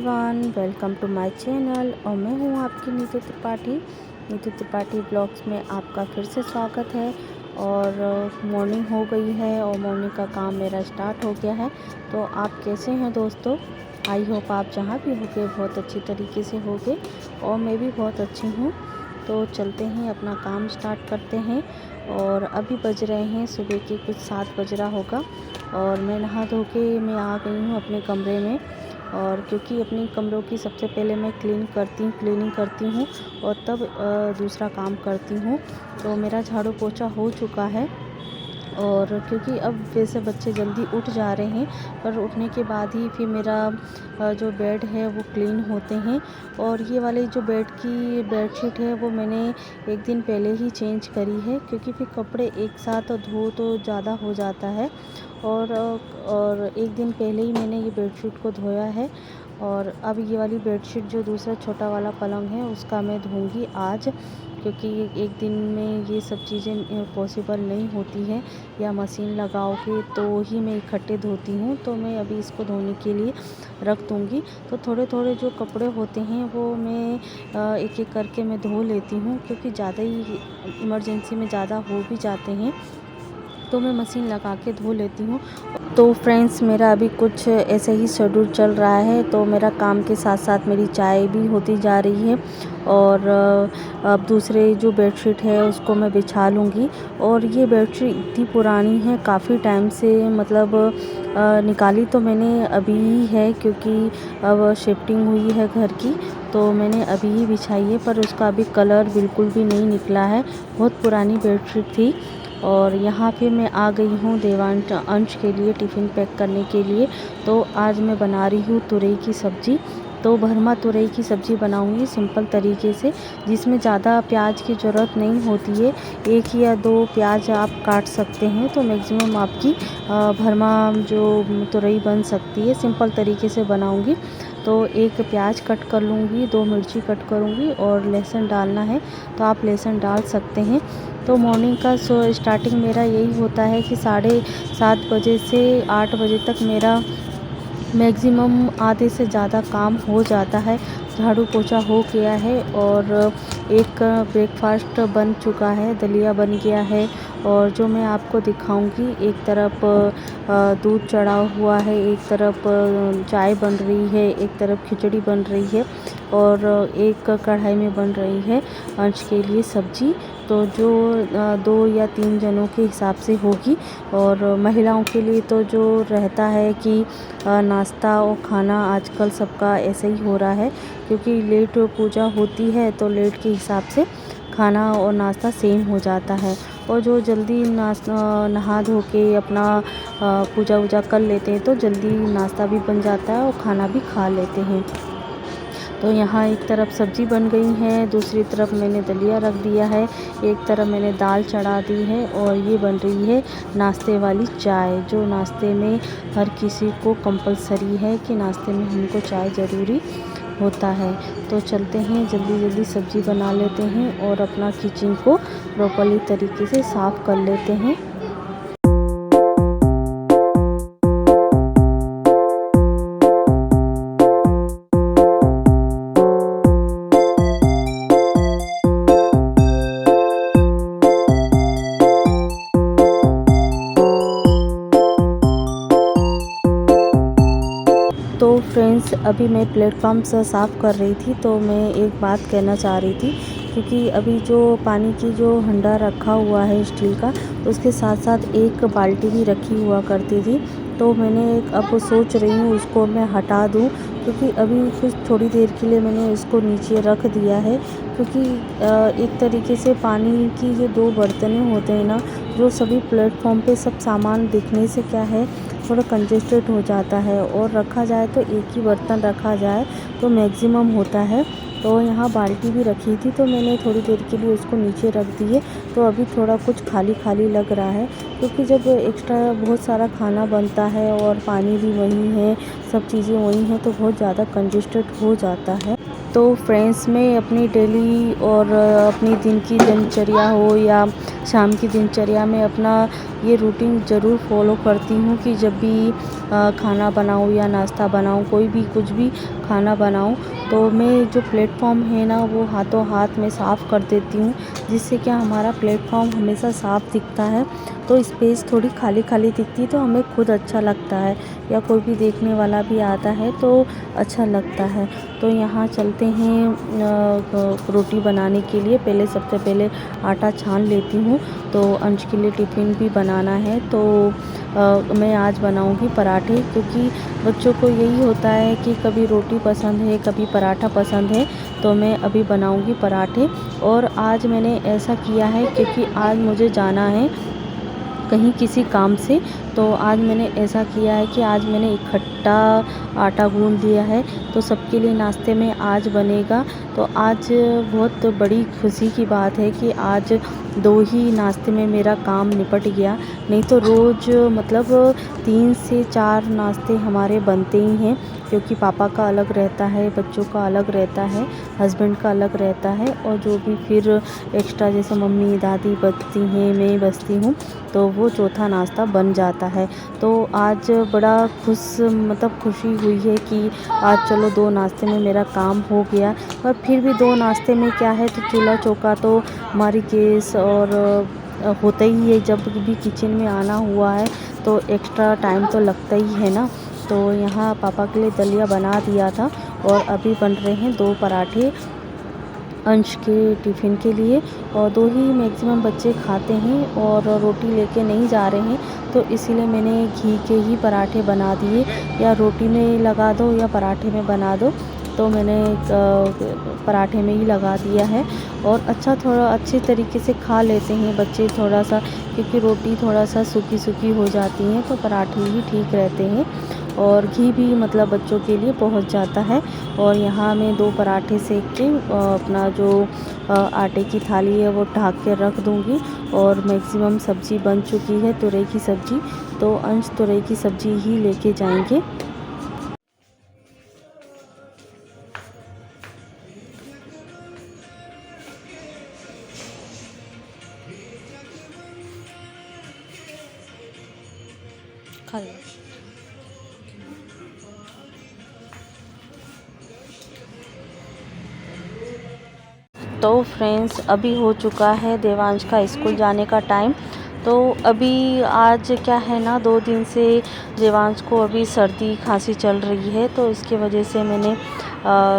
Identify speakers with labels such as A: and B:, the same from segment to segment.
A: Everyone, welcome to my channel. और मैं हूं आपकी नीतू त्रिपाठी ब्लॉग्स में आपका फिर से स्वागत है। और मॉर्निंग हो गई है और मॉर्निंग का काम मेरा स्टार्ट हो गया है। तो आप कैसे हैं दोस्तों? आई होप आप जहां भी होंगे बहुत अच्छी तरीके से होंगे और मैं भी बहुत अच्छी हूं। तो चलते हैं, अपना काम स्टार्ट करते हैं। और अभी बज रहे हैं सुबह के कुछ 7 बज रहा होगा और मैं नहा धो के मैं आ गई हूँ अपने कमरे में। और क्योंकि अपने कमरों की सबसे पहले मैं क्लीनिंग करती हूँ और तब दूसरा काम करती हूँ। तो मेरा झाड़ू पोछा हो चुका है। और क्योंकि अब वैसे बच्चे जल्दी उठ जा रहे हैं, पर उठने के बाद ही फिर मेरा जो बेड है वो क्लीन होते हैं। और ये वाली जो बेडशीट है वो मैंने एक दिन पहले ही चेंज करी है, क्योंकि फिर कपड़े एक साथ धो तो ज़्यादा हो जाता है। और एक दिन पहले ही मैंने ये बेडशीट को धोया है। और अब ये वाली बेडशीट जो दूसरा छोटा वाला पलंग है उसका मैं धोऊंगी आज, क्योंकि एक दिन में ये सब चीज़ें पॉसिबल नहीं होती है, या मशीन लगाओ के तो ही मैं इकट्ठे धोती हूँ। तो मैं अभी इसको धोने के लिए रख दूँगी। तो थोड़े थोड़े जो कपड़े होते हैं वो मैं एक एक करके मैं धो लेती हूँ, क्योंकि ज़्यादा ही इमरजेंसी में ज़्यादा हो भी जाते हैं तो मैं मशीन लगा के धो लेती हूँ। तो फ्रेंड्स, मेरा अभी कुछ ऐसे ही शेड्यूल चल रहा है। तो मेरा काम के साथ साथ मेरी चाय भी होती जा रही है। और अब दूसरे जो बेडशीट है उसको मैं बिछा लूँगी। और ये बेडशीट इतनी पुरानी है, काफ़ी टाइम से मतलब निकाली तो मैंने अभी ही है, क्योंकि अब शिफ्टिंग हुई है घर की, तो मैंने अभी ही बिछाई है। पर उसका अभी कलर बिल्कुल भी नहीं निकला है, बहुत पुरानी बेडशीट थी। और यहाँ पे मैं आ गई हूँ देवांश अंश के लिए टिफ़िन पैक करने के लिए। तो आज मैं बना रही हूँ तुरई की सब्ज़ी। तो भरमा तुरई की सब्ज़ी बनाऊँगी सिंपल तरीके से, जिसमें ज़्यादा प्याज की ज़रूरत नहीं होती है। 1 या 2 प्याज आप काट सकते हैं तो मैक्सिमम आपकी भरमा जो तुरई बन सकती है। सिंपल तरीके से बनाऊँगी। तो 1 प्याज कट कर लूँगी, 2 मिर्ची कट करूँगी और लहसुन डालना है तो आप लहसुन डाल सकते हैं। तो मॉर्निंग का स्टार्टिंग मेरा यही होता है कि 7:30 बजे से 8 बजे तक मेरा मैक्सिमम आधे से ज़्यादा काम हो जाता है। झाड़ू पोछा हो गया है और एक ब्रेकफास्ट बन चुका है, दलिया बन गया है। और जो मैं आपको दिखाऊंगी, एक तरफ दूध चढ़ा हुआ है, एक तरफ चाय बन रही है, एक तरफ खिचड़ी बन रही है और एक कढ़ाई में बन रही है अंश के लिए सब्जी। तो जो 2 या 3 जनों के हिसाब से होगी। और महिलाओं के लिए तो जो रहता है कि नाश्ता और खाना आजकल सबका ऐसे ही हो रहा है, क्योंकि लेट पूजा होती है तो लेट के हिसाब से खाना और नाश्ता सेम हो जाता है। और जो जल्दी नहा धो के अपना पूजा वूजा कर लेते हैं तो जल्दी नाश्ता भी बन जाता है और खाना भी खा लेते हैं। तो यहाँ एक तरफ सब्ज़ी बन गई है, दूसरी तरफ मैंने दलिया रख दिया है, एक तरफ मैंने दाल चढ़ा दी है और ये बन रही है नाश्ते वाली चाय, जो नाश्ते में हर किसी को कंपलसरी है कि नाश्ते में हमको चाय ज़रूरी होता है। तो चलते हैं, जल्दी जल्दी सब्ज़ी बना लेते हैं और अपना किचन को प्रॉपर्ली तरीके से साफ़ कर लेते हैं। तो फ्रेंड्स, अभी मैं प्लेटफॉर्म से साफ़ कर रही थी तो मैं एक बात कहना चाह रही थी, क्योंकि अभी जो पानी की जो हंडा रखा हुआ है स्टील का, उसके साथ साथ एक बाल्टी भी रखी हुआ करती थी। तो मैंने अब सोच रही हूँ उसको मैं हटा दूँ, क्योंकि अभी कुछ थोड़ी देर के लिए मैंने इसको नीचे रख दिया है। क्योंकि एक तरीके से पानी की जो 2 बर्तनें होते हैं ना, जो सभी प्लेटफॉर्म पे सब सामान दिखने से क्या है, थोड़ा कंजेस्टेड हो जाता है। और रखा जाए तो एक ही बर्तन रखा जाए तो मैक्सिमम होता है। तो यहाँ बाल्टी भी रखी थी तो मैंने थोड़ी देर के लिए उसको नीचे रख दिए। तो अभी थोड़ा कुछ खाली खाली लग रहा है, क्योंकि जब एक्स्ट्रा बहुत सारा खाना बनता है और पानी भी वही है, सब चीज़ें वही हैं, तो बहुत ज़्यादा कंजेस्टेड हो जाता है। तो फ्रेंड्स, मैं अपनी डेली और अपनी दिन की दिनचर्या हो या शाम की दिनचर्या में अपना ये रूटीन ज़रूर फॉलो करती हूँ कि जब भी खाना बनाऊँ या नाश्ता बनाऊँ, कोई भी कुछ भी खाना बनाऊँ, तो मैं जो प्लेटफॉर्म है ना वो हाथों हाथ में साफ़ कर देती हूँ, जिससे क्या हमारा प्लेटफॉर्म हमेशा साफ़ दिखता है। तो स्पेस थोड़ी खाली खाली दिखती है तो हमें खुद अच्छा लगता है, या कोई भी देखने वाला भी आता है तो अच्छा लगता है। तो यहाँ चलते हैं रोटी बनाने के लिए। सबसे पहले आटा छान लेती हूँ। तो अंश के लिए टिफ़िन भी बनाना है, तो मैं आज बनाऊँगी पराठे, क्योंकि बच्चों को यही होता है कि कभी रोटी पसंद है, कभी पराठा पसंद है। तो मैं अभी बनाऊँगी पराठे। और आज मैंने ऐसा किया है क्योंकि आज मुझे जाना है कहीं किसी काम से, तो आज मैंने ऐसा किया है कि आज मैंने इकट्ठा आटा गूँध दिया है, तो सबके लिए नाश्ते में आज बनेगा। तो आज बहुत बड़ी खुशी की बात है कि आज 2 ही नाश्ते में मेरा काम निपट गया। नहीं तो रोज़ मतलब 3 से 4 नाश्ते हमारे बनते ही हैं, क्योंकि पापा का अलग रहता है, बच्चों का अलग रहता है, हस्बैंड का अलग रहता है, और जो भी फिर एक्स्ट्रा जैसे मम्मी दादी बचती हैं, मैं बचती हूँ, तो वो चौथा नाश्ता बन जाता है। तो आज बड़ा खुशी हुई है कि आज चलो 2 नाश्ते में मेरा काम हो गया। और फिर भी 2 नाश्ते में क्या है, तो चूल्हा चौका तो हमारी गैस और होता ही है। जब भी किचन में आना हुआ है तो एक्स्ट्रा टाइम तो लगता ही है ना। तो यहाँ पापा के लिए दलिया बना दिया था, और अभी बन रहे हैं 2 पराठे अंश के टिफ़िन के लिए। और 2 ही मैक्सिमम बच्चे खाते हैं और रोटी लेके नहीं जा रहे हैं, तो इसीलिए मैंने घी के ही पराठे बना दिए। या रोटी में लगा दो या पराठे में बना दो, तो मैंने पराठे में ही लगा दिया है। और थोड़ा अच्छे तरीके से खा लेते हैं बच्चे थोड़ा सा, क्योंकि रोटी थोड़ा सा सूखी सूखी हो जाती हैं, तो पराठे ही ठीक रहते हैं। और घी भी मतलब बच्चों के लिए पहुंच जाता है। और यहाँ मैं 2 पराठे सेक के अपना जो आटे की थाली है वो ढक के रख दूँगी। और मैक्सिमम सब्ज़ी बन चुकी है, तुरई की सब्ज़ी, तो अंश तुरई की सब्ज़ी ही लेके जाएंगे। खा लो। तो फ्रेंड्स, अभी हो चुका है देवांश का स्कूल जाने का टाइम। तो अभी आज क्या है ना, 2 दिन से देवांश को अभी सर्दी खांसी चल रही है, तो इसकी वजह से मैंने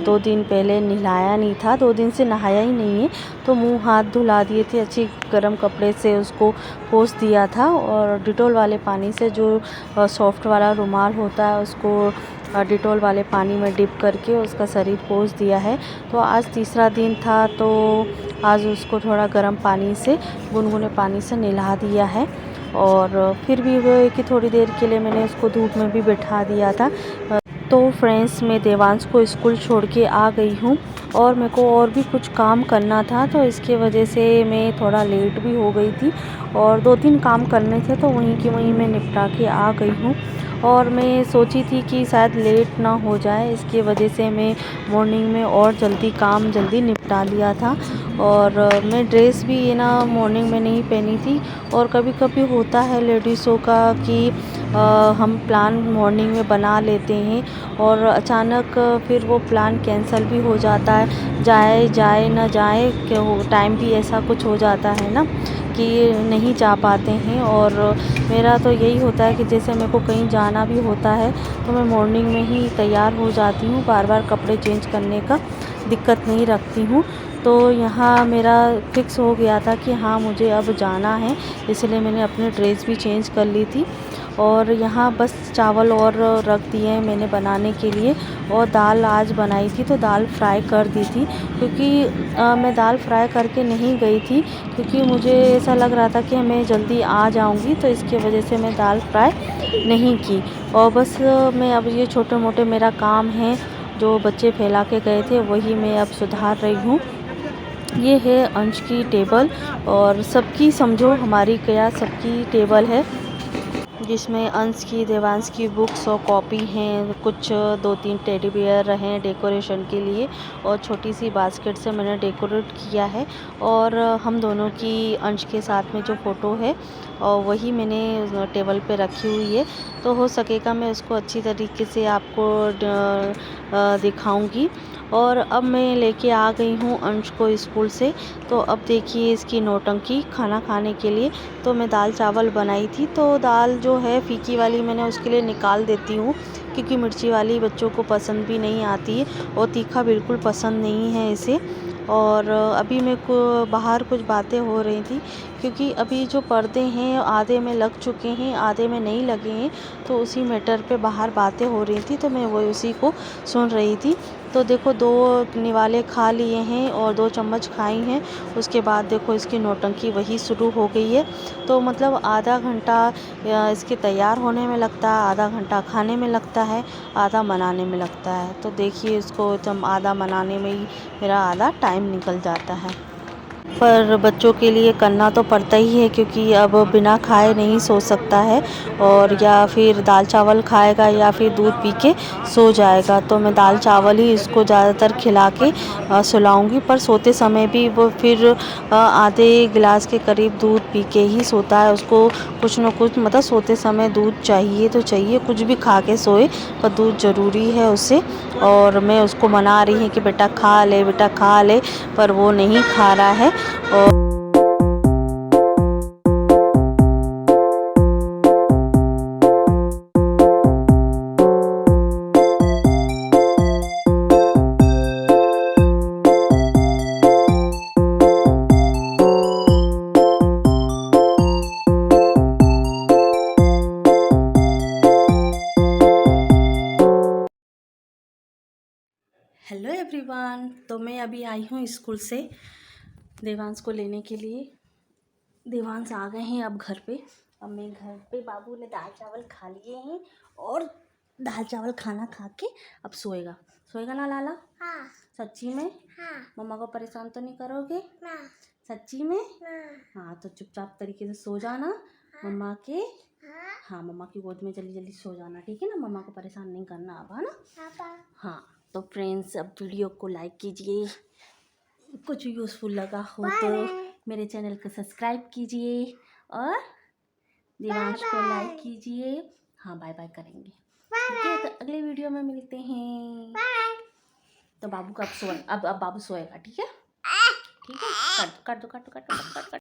A: 2 दिन पहले नहलाया नहीं था, 2 दिन से नहाया ही नहीं है। तो मुंह हाथ धुला दिए थे, अच्छी गर्म कपड़े से उसको पोंछ दिया था, और डिटॉल वाले पानी से, जो सॉफ्ट वाला रुमाल होता है उसको डिटॉल वाले पानी में डिप करके उसका शरीर पोंछ दिया है। तो आज तीसरा दिन था, तो आज उसको थोड़ा गर्म पानी से, गुनगुने पानी से नहला दिया है। और फिर भी वो है कि थोड़ी देर के लिए मैंने उसको धूप में भी बिठा दिया था। तो फ्रेंड्स, मैं देवांश को स्कूल छोड़ के आ गई हूँ, और मेरे को और भी कुछ काम करना था, तो इसके वजह से मैं थोड़ा लेट भी हो गई थी। और 2-3 काम करने थे, तो वहीं की वहीं मैं निपटा के आ गई हूँ। और मैं सोची थी कि शायद लेट ना हो जाए, इसकी वजह से मैं मॉर्निंग में और जल्दी निपटा लिया था। और मैं ड्रेस भी ये ना मॉर्निंग में नहीं पहनी थी। और कभी कभी होता है लेडीज़ों का कि हम प्लान मॉर्निंग में बना लेते हैं, और अचानक फिर वो प्लान कैंसिल भी हो जाता है, जाए ना जाए, टाइम भी ऐसा कुछ हो जाता है ना कि नहीं जा पाते हैं। और मेरा तो यही होता है कि जैसे मेरे को कहीं जाना भी होता है, तो मैं मॉर्निंग में ही तैयार हो जाती हूँ, बार बार कपड़े चेंज करने का दिक्कत नहीं रखती हूँ। तो यहाँ मेरा फिक्स हो गया था कि हाँ, मुझे अब जाना है, इसलिए मैंने अपनी ड्रेस भी चेंज कर ली थी। और यहाँ बस चावल और रख दिए मैंने बनाने के लिए। और दाल आज बनाई थी, तो दाल फ्राई कर दी थी, क्योंकि मैं दाल फ्राई करके नहीं गई थी, क्योंकि मुझे ऐसा लग रहा था कि मैं जल्दी आ जाऊंगी, तो इसकी वजह से मैं दाल फ्राई नहीं की। और बस मैं अब ये छोटे मोटे मेरा काम है, जो बच्चे फैला के गए थे वही मैं अब सुधार रही हूँ। ये है अंश की टेबल, और सबकी समझो हमारी क्या सबकी टेबल है। जिसमें अंश की, देवांश की बुक्स और कॉपी हैं, कुछ 2-3 टेडी बियर हैं डेकोरेशन के लिए, और छोटी सी बास्केट से मैंने डेकोरेट किया है। और हम दोनों की अंश के साथ में जो फ़ोटो है और वही मैंने टेबल पे रखी हुई है, तो हो सकेगा मैं उसको अच्छी तरीके से आपको दिखाऊंगी। और अब मैं लेके आ गई हूँ अंश को स्कूल से। तो अब देखिए इसकी नौटंकी खाना खाने के लिए। तो मैं दाल चावल बनाई थी, तो दाल जो है फीकी वाली मैंने उसके लिए निकाल देती हूँ, क्योंकि मिर्ची वाली बच्चों को पसंद भी नहीं आती है और तीखा बिल्कुल पसंद नहीं है इसे। और अभी मेरे को बाहर कुछ बातें हो रही थी, क्योंकि अभी जो पर्दे हैं आधे में लग चुके हैं, आधे में नहीं लगे हैं, तो उसी मैटर पे बाहर बातें हो रही थी, तो मैं वो उसी को सुन रही थी। तो देखो 2 निवाले खा लिए हैं और 2 चम्मच खाई हैं, उसके बाद देखो इसकी नौटंकी वही शुरू हो गई है। तो मतलब आधा घंटा इसके तैयार होने में लगता है, आधा घंटा खाने में लगता है, आधा बनाने में लगता है। तो देखिए इसको आधा बनाने में ही मेरा आधा टाइम निकल जाता है। पर बच्चों के लिए करना तो पड़ता ही है, क्योंकि अब बिना खाए नहीं सो सकता है, और या फिर दाल चावल खाएगा या फिर दूध पी के सो जाएगा। तो मैं दाल चावल ही इसको ज़्यादातर खिला के सुलाऊंगी। पर सोते समय भी वो फिर आधे गिलास के करीब दूध पी के ही सोता है। उसको कुछ न कुछ मतलब सोते समय दूध चाहिए तो चाहिए, कुछ भी खा के सोए पर दूध ज़रूरी है उसे। और मैं उसको मना रही हूँ कि बेटा खा ले, बेटा खा ले, पर वो नहीं खा रहा है। और हेलो एवरीवन, तो मैं अभी आई हूँ स्कूल से देवांश को लेने के लिए। देवांश आ गए हैं अब घर पे। अब मैं घर पे, बाबू ने दाल चावल खा लिए हैं और दाल चावल खाना खा के अब सोएगा। सोएगा ना लाला? हाँ। सच्ची में? हाँ। मम्मा को परेशान तो नहीं करोगे ना? सच्ची में? हाँ, तो चुपचाप तरीके से सो जाना। हाँ। मम्मा के हाँ, मम्मा की गोद में जल्दी जल्दी सो जाना, ठीक है ना? मम्मा को परेशान नहीं करना अब, है ना? हाँ। तो फ्रेंड्स, अब वीडियो को लाइक कीजिए, कुछ यूज़फुल लगा हो तो मेरे चैनल को सब्सक्राइब कीजिए और देवांश को लाइक कीजिए। हाँ, बाय बाय करेंगे, ठीक है? तो अगले वीडियो में मिलते हैं। तो बाबू का अब बाबू सोएगा, ठीक है? ठीक है, काट दो काट दो काट दो काट दो काट दो।